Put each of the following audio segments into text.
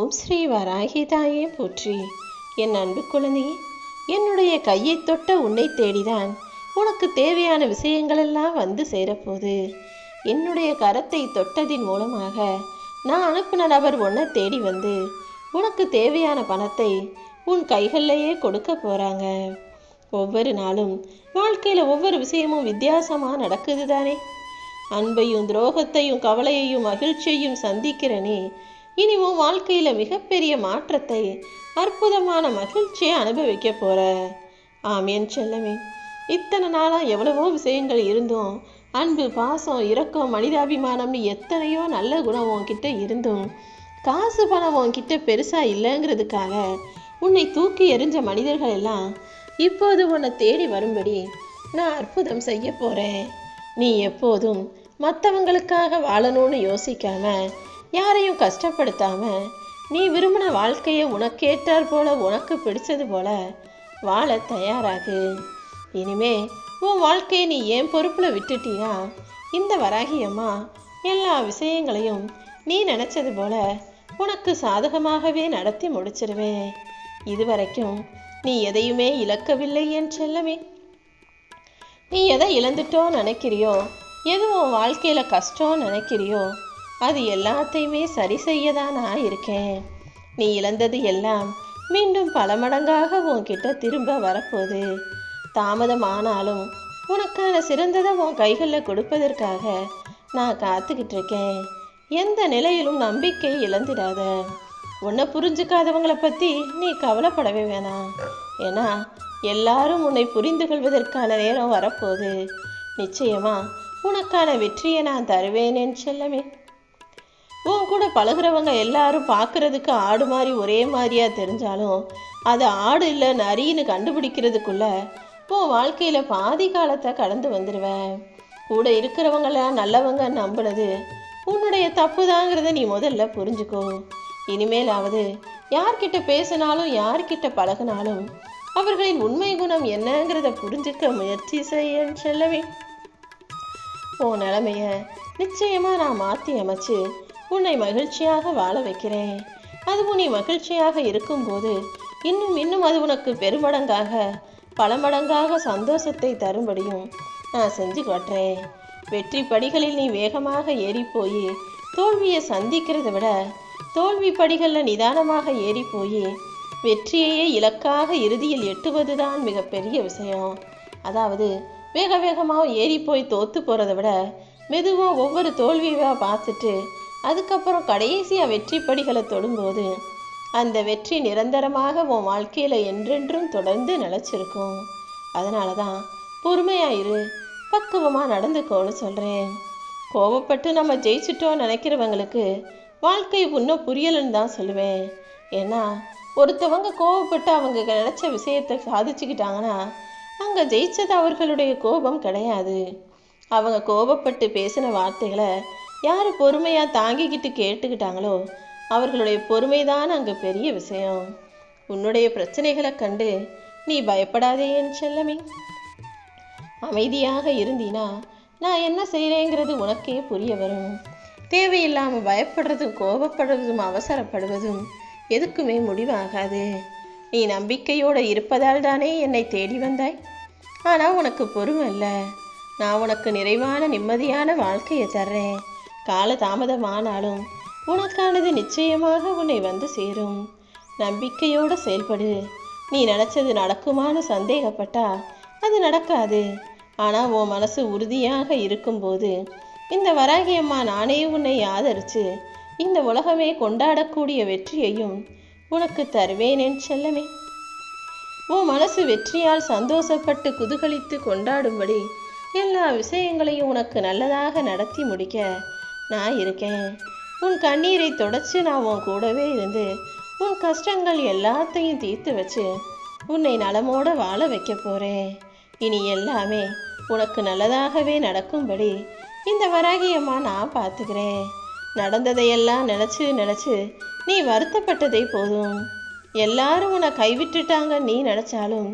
ஓம் ஸ்ரீ வராகி தாயே போற்றி. என் அன்பு குழந்தையே, என்னுடைய கையை தொட்ட உன்னை தேடிதான் உனக்கு தேவையான விஷயங்களெல்லாம் வந்து சேரப்போகுது. என்னுடைய கரத்தை தொட்டதின் மூலமாக நான் அனுப்பின நபர் உன்னை தேடி வந்து உனக்கு தேவையான பணத்தை உன் கைகள்லையே கொடுக்க போகிறாங்க. ஒவ்வொரு நாளும் வாழ்க்கையில் ஒவ்வொரு விஷயமும் வித்தியாசமாக நடக்குது தானே. அன்பையும் துரோகத்தையும் கவலையையும் மகிழ்ச்சியையும் சந்திக்கிறனே, இனி உன் வாழ்க்கையில் மிகப்பெரிய மாற்றத்தை அற்புதமான மகிழ்ச்சியை அனுபவிக்க போற. ஆமேன் செல்லமே. இத்தனை நாளாக எவ்வளவோ விஷயங்கள் இருந்தும் அன்பு, பாசம், இரக்கம், மனிதாபிமானம்னு எத்தனையோ நல்ல குணம் உன்கிட்ட இருந்தும் காசு பணம் உன்கிட்ட பெருசாக இல்லைங்கிறதுக்காக உன்னை தூக்கி எறிஞ்ச மனிதர்கள் எல்லாம் இப்போது உன்னை தேடி வரும்படி நான் அற்புதம் செய்ய போகிறேன். நீ எப்போதும் மற்றவங்களுக்காக வாழணும்னு யோசிக்காம, யாரையும் கஷ்டப்படுத்தாம, நீ விரும்பின வாழ்க்கையை உனக்கேற்றார் போல உனக்கு பிடிச்சது போல வாழ தயாராகு. இனிமே உன் வாழ்க்கையை நீ ஏன் பொறுப்பில் விட்டுட்டீனா, இந்த வராகியம்மா எல்லா விஷயங்களையும் நீ நினச்சது போல உனக்கு சாதகமாகவே நடத்தி முடிச்சிருவேன். இதுவரைக்கும் நீ எதையுமே இழக்கவில்லை என் செல்லமே. நீ எதை இழந்துட்டோ நினைக்கிறியோ, எது உன் வாழ்க்கையில் கஷ்டம் நினைக்கிறியோ, அது எல்லாத்தையுமே சரி செய்ய தான் நான் இருக்கேன். நீ இழந்தது எல்லாம் மீண்டும் பல மடங்காக உன்கிட்ட திரும்ப வரப்போகுது. தாமதமானாலும் உனக்கான சிறந்ததை உன் கைகளில் கொடுப்பதற்காக நான் காத்துக்கிட்டு இருக்கேன். எந்த நிலையிலும் நம்பிக்கை இழந்துடாத. உன்னை புரிஞ்சுக்காதவங்களை பற்றி நீ கவலைப்படவே வேணாம். ஏன்னா எல்லாரும் உன்னை புரிந்து கொள்வதற்கான நேரம் வரப்போகுது. நிச்சயமா உனக்கான வெற்றியை நான் தருவேனேன்னு செல்லமே. உன் கூட பழகிறவங்க எல்லாரும் பார்க்குறதுக்கு ஆடு மாதிரி ஒரே மாதிரியாக தெரிஞ்சாலும் அது ஆடு இல்லை நரின்னு கண்டுபிடிக்கிறதுக்குள்ள உன் வாழ்க்கையில் பாதி காலத்தை கடந்து வந்துடுவேன். கூட இருக்கிறவங்களாம் நல்லவங்க நம்பினது உன்னுடைய தப்பு தாங்கிறத நீ முதல்ல புரிஞ்சுக்கோ. இனிமேலாவது யார்கிட்ட பேசினாலும் யார்கிட்ட பழகினாலும் அவர்களின் உண்மை குணம் என்னங்கிறத புரிஞ்சுக்க முயற்சி செய்ய செல்லவே. உன் நிலைமைய நிச்சயமா நான் மாற்றி அமைச்சு உன்னை மகிழ்ச்சியாக வாழ வைக்கிறேன். அதுவும் நீ மகிழ்ச்சியாக இருக்கும்போது இன்னும் இன்னும் அது உனக்கு பெருமடங்காக பல மடங்காக சந்தோஷத்தை தரும்படியும் நான் செஞ்சு காட்டுறேன். வெற்றி படிகளில் நீ வேகமாக ஏறி போய் தோல்வியை சந்திக்கிறத விட தோல்வி படிகளில் நிதானமாக ஏறி போய் வெற்றியையே இலக்காக இறுதியில் எட்டுவது தான் மிகப்பெரிய விஷயம். அதாவது வேக வேகமாக ஏறி போய் தோற்று போகிறத விட மெதுவாக ஒவ்வொரு தோல்வியாக பார்த்துட்டு அதுக்கப்புறம் கடைசியாக வெற்றி படிகளை தொடும்போது அந்த வெற்றி நிரந்தரமாக உன் வாழ்க்கையில் என்றென்றும் தொடர்ந்து நிலச்சிருக்கும். அதனால தான் பொறுமையாயிரு, பக்குவமாக நடந்துக்கோன்னு சொல்கிறேன். கோபப்பட்டு நம்ம ஜெயிச்சிட்டோம் நினைக்கிறவங்களுக்கு வாழ்க்கை இன்னும் புரியலன்னு தான் சொல்லுவேன். ஏன்னா ஒருத்தவங்க கோபப்பட்டு அவங்க நினச்ச விஷயத்தை சாதிச்சுக்கிட்டாங்கன்னா அங்கே ஜெயிச்சது அவர்களுடைய கோபம் கிடையாது. அவங்க கோபப்பட்டு பேசின வார்த்தைகளை யார் பொறுமையாக தாங்கிக்கிட்டு கேட்டுக்கிட்டாங்களோ அவர்களுடைய பொறுமைதான் அங்கே பெரிய விஷயம். உன்னுடைய பிரச்சனைகளை கண்டு நீ பயப்படாதேன்னு செல்லமே. அமைதியாக இருந்தீனா நான் என்ன செய்கிறேங்கிறது உனக்கே புரிய வரும். தேவையில்லாமல் பயப்படுறதும் கோபப்படுறதும் அவசரப்படுவதும் எதுக்குமே முடிவாகாது. நீ நம்பிக்கையோடு இருப்பதால் தானே என்னை தேடி வந்தாய். ஆனால் உனக்கு பொறுமை இல்லை. நான் உனக்கு நிறைவான நிம்மதியான வாழ்க்கையை தர்றேன். கால தாமதமானாலும் உனக்கானது நிச்சயமாக உன்னை வந்து சேரும். நம்பிக்கையோடு செயல்படு. நீ நினச்சது நடக்குமான்னு சந்தேகப்பட்டா அது நடக்காது. ஆனால் உன் மனசு உறுதியாக இருக்கும்போது இந்த வராகியம்மா நானே உன்னை ஆதரித்து இந்த உலகமே கொண்டாடக்கூடிய வெற்றியையும் உனக்கு தருவேனேன் செல்லமே. உன் மனசு வெற்றியால் சந்தோஷப்பட்டு குதூகலித்து கொண்டாடும்படி எல்லா விஷயங்களையும் உனக்கு நல்லதாக நடத்தி முடிக்க நான் இருக்கேன். உன் கண்ணீரை தொடச்சி நான் உன் கூடவே இருந்து உன் கஷ்டங்கள் எல்லாத்தையும் தீர்த்து வச்சு உன்னை நலமோடு வாழ வைக்க போகிறேன். இனி எல்லாமே உனக்கு நல்லதாகவே நடக்கும்படி இந்த வராகியம்மா நான் பார்த்துக்கிறேன். நடந்ததையெல்லாம் நினச்சி நீ வருத்தப்பட்டதே போதும். எல்லாரும் உன்னை கைவிட்டுட்டாங்க நீ நினச்சாலும்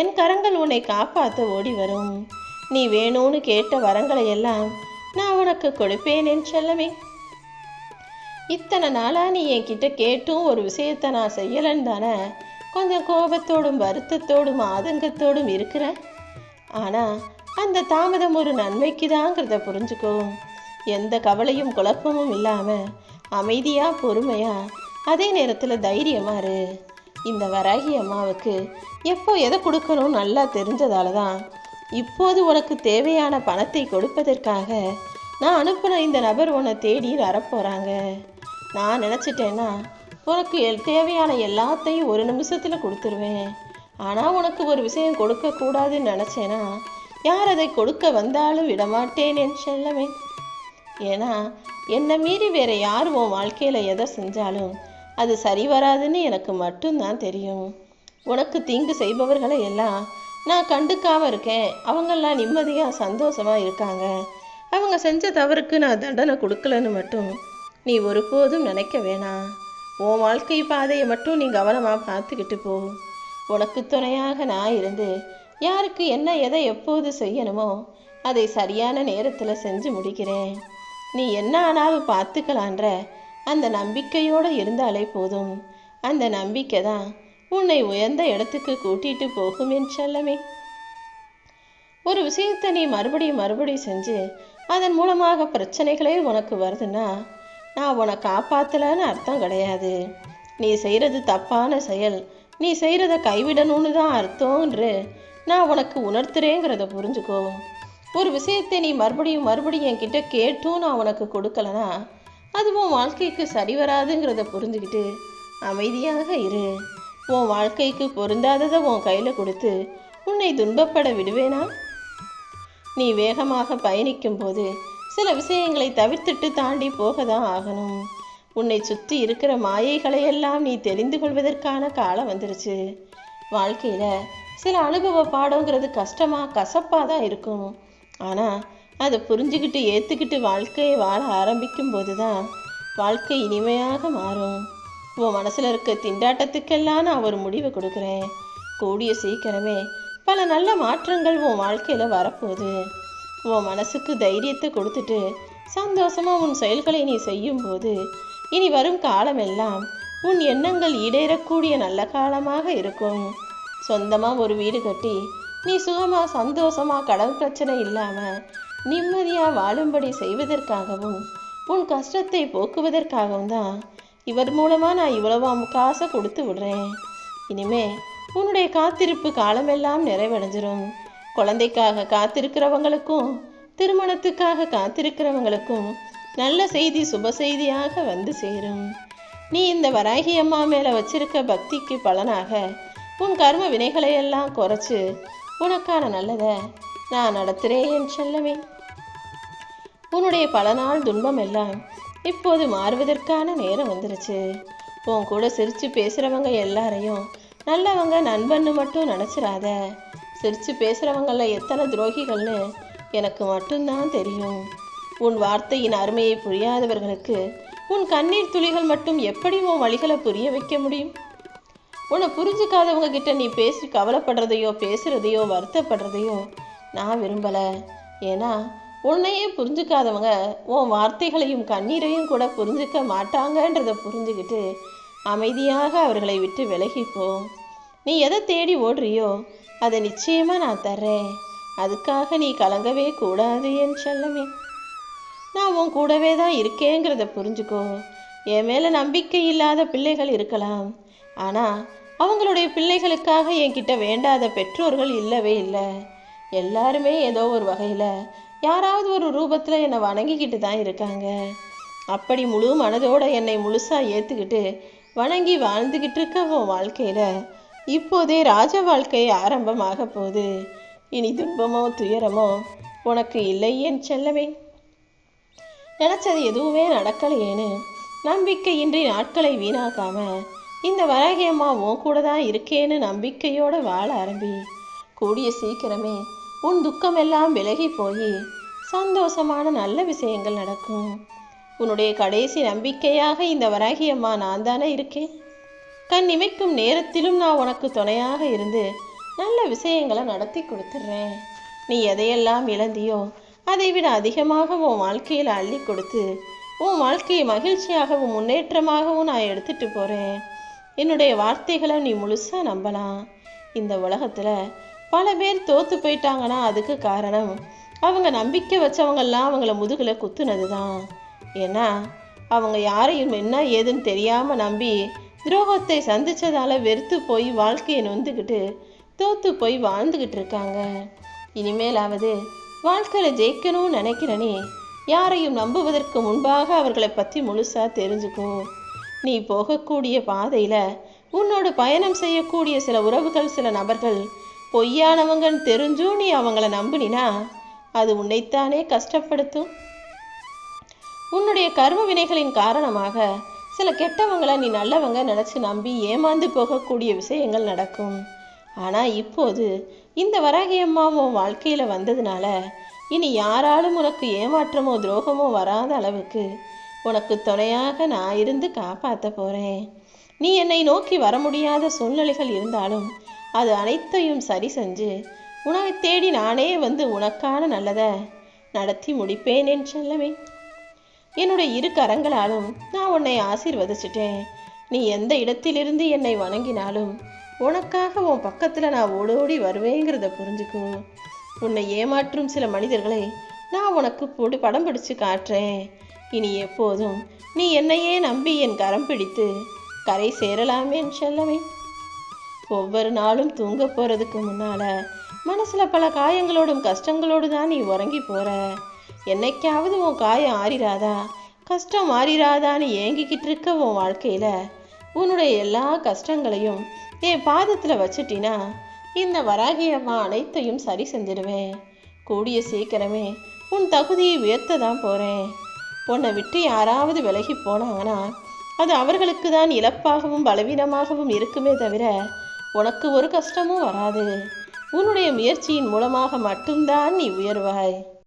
என் கரங்கள் உன்னை காப்பாற்ற ஓடி வரும். நீ வேணும்னு கேட்ட வரங்களை எல்லாம் நான் உனக்கு கொடுப்பேன் என் செல்லமே. இத்தனை நாளாக நீ என்கிட்ட கேட்டும் ஒரு விஷயத்தை நான் செய்யலைன்னு தானே கொஞ்சம் கோபத்தோடும் வருத்தத்தோடும் ஆதங்கத்தோடும் இருக்கிற. ஆனால் அந்த தாமதம் ஒரு நன்மைக்கு தாங்கிறத புரிஞ்சுக்கோ. எந்த கவலையும் குழப்பமும் இல்லாமல் அமைதியாக பொறுமையாக அதே நேரத்தில் தைரியமாக இரு. இந்த வராகி அம்மாவுக்கு எப்போ எதை கொடுக்கணும் நல்லா தெரிஞ்சதால தான் இப்போது உனக்கு தேவையான பணத்தை கொடுப்பதற்காக நான் அனுப்பின இந்த நபர் உன்னை தேடி வரப்போகிறாங்க. நான் நினச்சிட்டேன்னா உனக்கு தேவையான எல்லாத்தையும் ஒரு நிமிஷத்தில் கொடுத்துருவேன். ஆனால் உனக்கு ஒரு விஷயம் கொடுக்கக்கூடாதுன்னு நினச்சேன்னா யார் அதை கொடுக்க வந்தாலும் விடமாட்டேன் என் செல்லமே. ஏன்னா என்னை மீறி வேற யார் உன் வாழ்க்கையில் எதை செஞ்சாலும் அது சரி வராதுன்னு எனக்கு மட்டும்தான் தெரியும். உனக்கு தீங்கு செய்பவர்களை எல்லாம் நான் கண்டுக்காமல் இருக்கேன். அவங்கெல்லாம் நிம்மதியாக சந்தோஷமாக இருக்காங்க. அவங்க செஞ்ச தவறுக்கு நான் தண்டனை கொடுக்கலன்னு மட்டும் நீ ஒருபோதும் நினைக்க வேணாம். உன் வாழ்க்கை பாதையை மட்டும் நீ கவனமாக பார்த்துக்கிட்டு போ. உனக்கு துணையாக நான் இருந்து யாருக்கு என்ன எதை எப்போது செய்யணுமோ அதை சரியான நேரத்தில் செஞ்சு முடிக்கிறேன். நீ என்ன ஆனாலும் பார்த்துக்கலான்ற அந்த நம்பிக்கையோடு இருந்தாலே போதும். அந்த நம்பிக்கை தான் உன்னை உயர்ந்த இடத்துக்கு கூட்டிட்டு போகும் என் செல்லமே. ஒரு விஷயத்தை நீ மறுபடியும் செஞ்சு அதன் மூலமாக பிரச்சனைகளே உனக்கு வருதுன்னா நான் உன்னை காப்பாற்றலன்னு அர்த்தம் கிடையாது. நீ செய்கிறது தப்பான செயல், நீ செய்கிறத கைவிடணும்னு தான் அர்த்தம்ன்று நான் உனக்கு உணர்த்துறேங்கிறத புரிஞ்சுக்கோ. ஒரு விஷயத்தை நீ மறுபடியும் என்கிட்ட கேட்டும் நான் உனக்கு கொடுக்கலனா அதுவும் வாழ்க்கைக்கு சரி வராதுங்கிறத புரிஞ்சுக்கிட்டு அமைதியாக இரு. உன் வாழ்க்கைக்கு பொருந்தாததை உன் கையில் கொடுத்து உன்னை துன்பப்பட விடுவேனா? நீ வேகமாக பயணிக்கும் போது சில விஷயங்களை தவிர்த்துட்டு தாண்டி போக தான் ஆகணும். உன்னை சுற்றி இருக்கிற மாயைகளையெல்லாம் நீ தெரிந்து கொள்வதற்கான காலம் வந்துருச்சு. வாழ்க்கையில் சில அனுபவ பாடங்கிறது கசப்பாக தான் இருக்கும். ஆனால் அதை புரிஞ்சுக்கிட்டு ஏற்றுக்கிட்டு வாழ்க்கையை வாழ ஆரம்பிக்கும் போது தான் வாழ்க்கை இனிமையாக மாறும். உன் மனசில் இருக்க திண்டாட்டத்துக்கெல்லாம் நான் ஒரு முடிவு கொடுக்குறேன். கூடிய சீக்கிரமே பல நல்ல மாற்றங்கள் உன் வாழ்க்கையில் வரப்போகுது. உன் மனசுக்கு தைரியத்தை கொடுத்துட்டு சந்தோஷமாக உன் செயல்களை நீ செய்யும்போது இனி வரும் காலமெல்லாம் உன் எண்ணங்கள் ஈடேறக்கூடிய நல்ல காலமாக இருக்கும். சொந்தமாக ஒரு வீடு கட்டி நீ சுகமாக சந்தோஷமாக கடன் பிரச்சனை இல்லாமல் நிம்மதியாக வாழும்படி செய்வதற்காகவும் உன் கஷ்டத்தை போக்குவதற்காகவும் தான் இவர் மூலமாக நான் இவ்வளவு காசை கொடுத்து விடுறேன். இனிமே உன்னுடைய காத்திருப்பு காலமெல்லாம் நிறைவடைஞ்சிரும். குழந்தைக்காக காத்திருக்கிறவங்களுக்கும் திருமணத்துக்காக காத்திருக்கிறவங்களுக்கும் நல்ல செய்தி சுப செய்தியாக வந்து சேரும். நீ இந்த வராகி அம்மா மேலே வச்சிருக்க பக்திக்கு பலனாக உன் கர்ம வினைகளையெல்லாம் குறைச்சு உனக்கான நல்லதை நான் நடத்துகிறேன் என் செல்லமே. உன்னுடைய பல நாள் துன்பம் எல்லாம் இப்போது மாறுவதற்கான நேரம் வந்துருச்சு. உன் கூட சிரித்து பேசுகிறவங்க எல்லாரையும் நல்லவங்க நண்பன்னு மட்டும் நினச்சிடாத. சிரித்து பேசுகிறவங்களில் எத்தனை துரோகிகள்னு எனக்கு மட்டும்தான் தெரியும். உன் வார்த்தையின் அருமையை புரியாதவர்களுக்கு உன் கண்ணீர் துளிகள் மட்டும் எப்படி உன் வழிகளை புரிய வைக்க முடியும்? உன்னை புரிஞ்சுக்காதவங்க கிட்ட நீ பேசி கவலைப்படுறதையோ பேசுகிறதையோ வருத்தப்படுறதையோ நான் விரும்பலை. ஏன்னா உன்னையே புரிஞ்சுக்காதவங்க உன் வார்த்தைகளையும் கண்ணீரையும் கூட புரிஞ்சுக்க மாட்டாங்கன்றதை புரிஞ்சுக்கிட்டு அமைதியாக அவர்களை விட்டு விலகிப்போ. நீ எதை தேடி ஓடுறியோ அதை நிச்சயமாக நான் தர்றேன். அதுக்காக நீ கலங்கவே கூடாது என் செல்லமே. நான் உன் கூடவே தான் இருக்கேங்கிறத புரிஞ்சுக்கோ. என் மேலே நம்பிக்கை இல்லாத பிள்ளைகள் இருக்கலாம். ஆனால் அவங்களுடைய பிள்ளைகளுக்காக என்கிட்ட வேண்டாத பெற்றோர்கள் இல்லவே இல்லை. எல்லாருமே ஏதோ ஒரு வகையில் யாராவது ஒரு ரூபத்தில் என்னை வணங்கிக்கிட்டு தான் இருக்காங்க. அப்படி முழு மனதோடு என்னை முழுசாக ஏற்றுக்கிட்டு வணங்கி வாழ்ந்துக்கிட்டு இருக்க உன் வாழ்க்கையில் இப்போதே ராஜ வாழ்க்கை ஆரம்பமாக போகுது. இனி துன்பமோ துயரமோ உனக்கு இல்லை என் செல்லவே. நினச்சது எதுவுமே நடக்கலையேன்னு நம்பிக்கையின்றி நாட்களை வீணாக்காம இந்த வராகி அம்மா உன் கூட தான் இருக்கேன்னு நம்பிக்கையோடு வாழ ஆரம்பி. கூடிய சீக்கிரமே உன் துக்கமெல்லாம் விலகி போய் சந்தோஷமான நல்ல விஷயங்கள் நடக்கும். உன்னுடைய கடைசி நம்பிக்கையாக இந்த வராகி அம்மா நான் தானே இருக்கேன். கண் இமைக்கும் நேரத்திலும் நான் உனக்கு துணையாக இருந்து நல்ல விஷயங்களை நடத்தி கொடுத்துட்றேன். நீ எதையெல்லாம் இழந்தியோ அதை விட அதிகமாக உன் வாழ்க்கையில் அள்ளி கொடுத்து உன் வாழ்க்கையை மகிழ்ச்சியாகவும் முன்னேற்றமாகவும் நான் எடுத்துட்டு போகிறேன். என்னுடைய வார்த்தைகளை நீ முழுசாக நம்பலாம். இந்த உலகத்தில் பல பேர் தோற்று போயிட்டாங்கன்னா அதுக்கு காரணம் அவங்க நம்பிக்கை வச்சவங்கெல்லாம் அவங்கள முதுகில் குத்துனது தான். ஏன்னா அவங்க யாரையும் என்ன ஏதுன்னு தெரியாமல் நம்பி துரோகத்தை சந்தித்ததால் வெறுத்து போய் வாழ்க்கையை நொந்துக்கிட்டு தோற்று போய் வாழ்ந்துக்கிட்டு இருக்காங்க. இனிமேலாவது வாழ்க்கையில் ஜெயிக்கணும்னு நினைக்கிறனே, யாரையும் நம்புவதற்கு முன்பாக அவர்களை பற்றி முழுசாக தெரிஞ்சுக்கோ. நீ போகக்கூடிய பாதையில் உன்னோட பயணம் செய்யக்கூடிய சில உறவுகள், சில நபர்கள் பொய்யானவங்கன்னு தெரிஞ்சும் நீ அவங்கள நம்பினா அது உன்னைத்தானே கஷ்டப்படுத்தும். உன்னுடைய கர்ம வினைகளின் காரணமாக சில கெட்டவங்களை நீ நல்லவங்க நினச்சி நம்பி ஏமாந்து போகக்கூடிய விஷயங்கள் நடக்கும். ஆனால் இப்போது இந்த வராகி அம்மாவும் வாழ்க்கையில் வந்ததுனால இனி யாராலும் உனக்கு ஏமாற்றமோ துரோகமோ வராத அளவுக்கு உனக்கு துணையாக நான் இருந்து காப்பாற்ற போகிறேன். நீ என்னை நோக்கி வர முடியாத சூழ்நிலைகள் இருந்தாலும் அது அனைத்தையும் சரி செஞ்சு உன்னை தேடி நானே வந்து உனக்கான நல்லதை நடத்தி முடிப்பேன் என் செல்லமே. என்னுடைய இரு கரங்களாலும் நான் உன்னை ஆசீர்வதிச்சிட்டேன். நீ எந்த இடத்திலிருந்து என்னை வணங்கினாலும் உனக்காக உன் பக்கத்தில் நான் ஓடோடி வருவேங்கிறத புரிஞ்சுக்கோ. உன்னை ஏமாற்றும் சில மனிதர்களை நான் உனக்கு படம் பிடிச்சு காட்டுறேன். இனி எப்போதும் நீ என்னையே நம்பி என் கரம் பிடித்து கரை சேரலாமே என் செல்லமே. ஒவ்வொரு நாளும் தூங்க போகிறதுக்கு முன்னால் மனசில் பல காயங்களோடும் கஷ்டங்களோடு தான் நீ உறங்கி போகிற. என்னைக்காவது உன் காயம் ஆறிராதா, கஷ்டம் ஆறிராதான்னு ஏங்கிக்கிட்டு இருக்க உன் வாழ்க்கையில் உன்னுடைய எல்லா கஷ்டங்களையும் என் பாதத்தில் வச்சுட்டினா இந்த வராகி அம்மா அனைத்தையும் சரி செஞ்சிடுவேன். கூடிய சீக்கிரமே உன் தகுதியை உயர்த்த தான் போகிறேன். உன்னை விட்டு யாராவது விலகி போனாங்கன்னா அது அவர்களுக்கு தான் இழப்பாகவும் பலவீனமாகவும் இருக்குமே தவிர உனக்கு ஒரு கஷ்டமும் வராது. உன்னுடைய முயற்சியின் மூலமாக மட்டும்தான் நீ உயர்வாய்.